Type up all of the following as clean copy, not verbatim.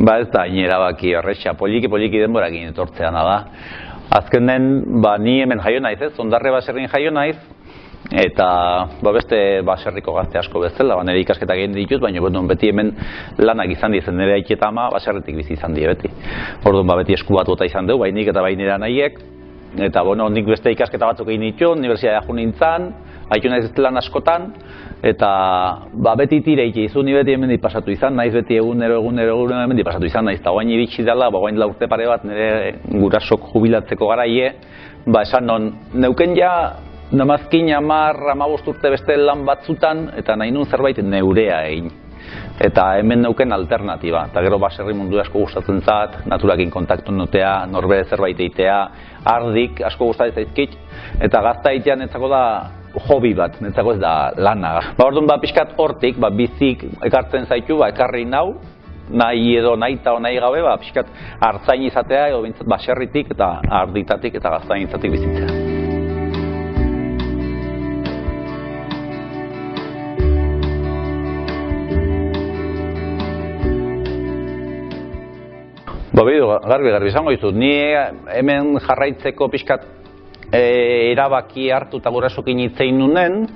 Ba ez da, erabaki horretxa, poliki denborakin etortzean da. Azkenen, ni hemen jaio naiz, Ondarre baserrin jaio naiz, eta beste baserriko gazte asko bezala, nire ikasketak egin ditut, baina beti hemen lanak izan dizen, nire aita eta ama baserritik bizi izan die beti. Orduan beti esku bat bota izan dugu, bainik eta bainera nahiek, eta nik beste ikasketa batzuk egin ditu, unibertsitatea jo nintzen, haitu naiz lan askotan, eta beti tire ikizu, ni beti hemen pasatu izan, naiz beti egunero hemen pasatu izan, naiz eta guain iritsi dela, guain urte pare bat nire gurasok jubilatzeko garaie, esan non, neuken ja, namazkin 10-15 urte beste lan batzutan, eta nahi nun zerbait neurea egin. Eta hemen neuken alternatiba, eta gero baserri mundu asko gustatzen zat, naturakin kontaktu notea, norbere zerbait eitea, ardik asko gustatzen zaizkit, eta gazta eitean netzako da hobi bat, netzako ez da lana. Orduan pixkat hortik, bizik ekartzen zaitu, ekarri nau, nahi edo nahita o nahi gabe, pixkat artzain izatea, edo bintzat baserritik eta arditatik eta gaztain izatik bizitzea. Garbi izango ditut, ni hemen jarraitzeko pixkat erabaki hartu eta gurasokin hitzein nunen,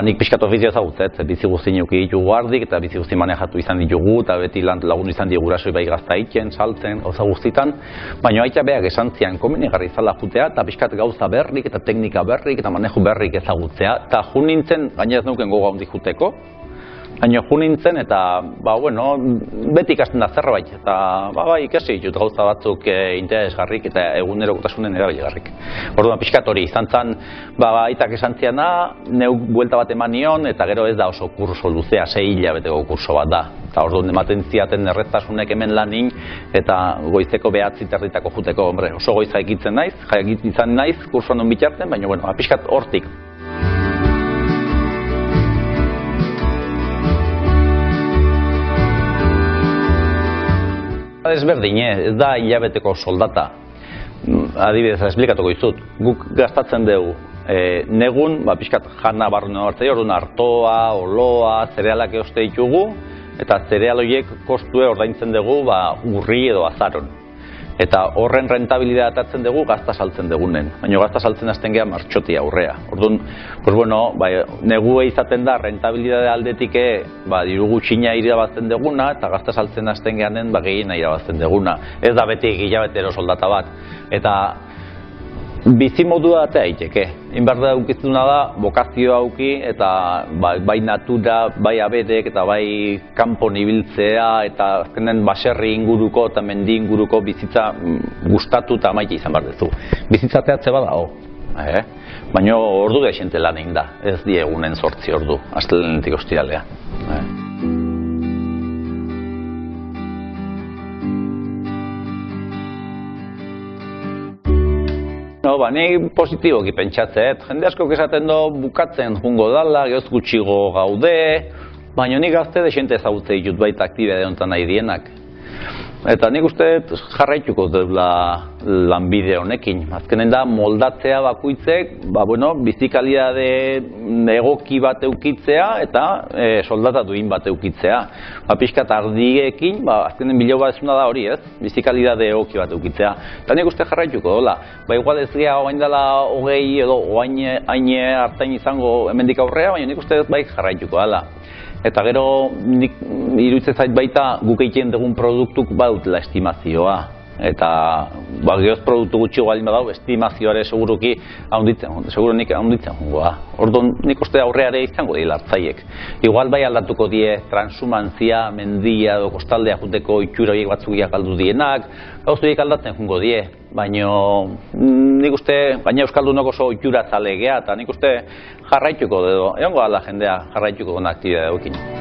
nik pixkat ofizio ezagutzet, bizi guzti neuki ditugu ardik eta bizi guzti manejatu izan ditugu eta beti lagun izan ditugu gurasoi bai gazta egiten, saltzen, gauza guztitan, baina aita beak esan zian komenigarri izala jutea eta pixkat gauza berrik eta teknika berrik eta maneju berrik ezagutzea eta jun nintzen, gaina ez neuken goga handi juteko, baina jun nintzen eta beti ikasten da zerbait eta ikasi ditut gauza batzuk interesgarrik eta egunerokotasunen erabilgarrik. Orduan pixkat hori izan zen, aitak esan ziana, neuk buelta bat eman nion eta gero ez da oso kurso luzea, 6 hilabeteko kurso bat da. Eta orduan ematen ziaten erreztasunek hemen lanin eta goizeko 9:30 juteko, oso goiza ekitzen naiz, izan naiz kursoan non bitarten, baina pixkat hortik. Ezberdin, ez da hilabeteko soldata. Adibidez, esplikatuko dizut. Guk gastatzen dugu negun, pixkat jana barruen hartzea, orduan artoa, oloa, zerealak eoste ditugu, eta zereal horiek kostue ordaintzen dugu urri edo azaron. Eta horren rentabilidea atatzen dugu gazta saltzen dugunen. Baina gazta saltzen hasten geha martxotia aurrea. Orduan, negua izaten da rentabilidade aldetik diru gutxina irabazten duguna eta gazta saltzen hasten gehanen gehiena irabazten duguna. Ez da beti hilabetero soldata bat. Eta bizimodua eta eiteke. Inbar da eukiztuna da, bokazioa auki eta bai natura, bai abedek eta bai kanpon ibiltzea eta azkenen baserri inguruko eta mendi inguruko bizitza gustatu eta maite izan behar duzu. Bizitzateatze badago. Baina ordu dexente lan egin da, ez diegunen 8 ordu, astelenetik ostiralea. Ni positiboki pentsatzet, jende askok esaten do bukatzen jungo dala, gehoz gutxigo gaude, baina nik gazte dexente ezagutze ditut baita aktibidade honetan nahi dienak. Eta nik uste jarraituko dela lanbide honekin. Azkenen da moldatzea bakuitzek, bizikalidade egoki bat eukitzea eta soldata duin bat eukitzea. Pixkat ardiekin, azkenen bilo bat esuna da hori ez, bizikalidade egoki bat eukitzea. Eta nik uste jarraituko dela. Igual ez geha oain dela 20 edo oain haine hartain izango hemendik aurrea, baina nik uste bai jarraituko dela. Eta gero, iruditzen zait baita guk egiten dugun produktuk badutela estimazioa. Eta gehoz produktu gutxi baldin badau, estimazioare seguruki haunditzen jungoa. Orduan nik uste aurreare izango dira hartzaiek. Igual bai aldatuko die transhumantzia, mendia edo kostaldea juteko itxura horiek batzukiak aldu dienak, gauzuiek aldatzen jungo die. Baina nik uste, baina Euskaldunok oso itxura zalegea eta nik uste jarraituko edo, egongo ala jendea jarraituko gona aktibidade dukin.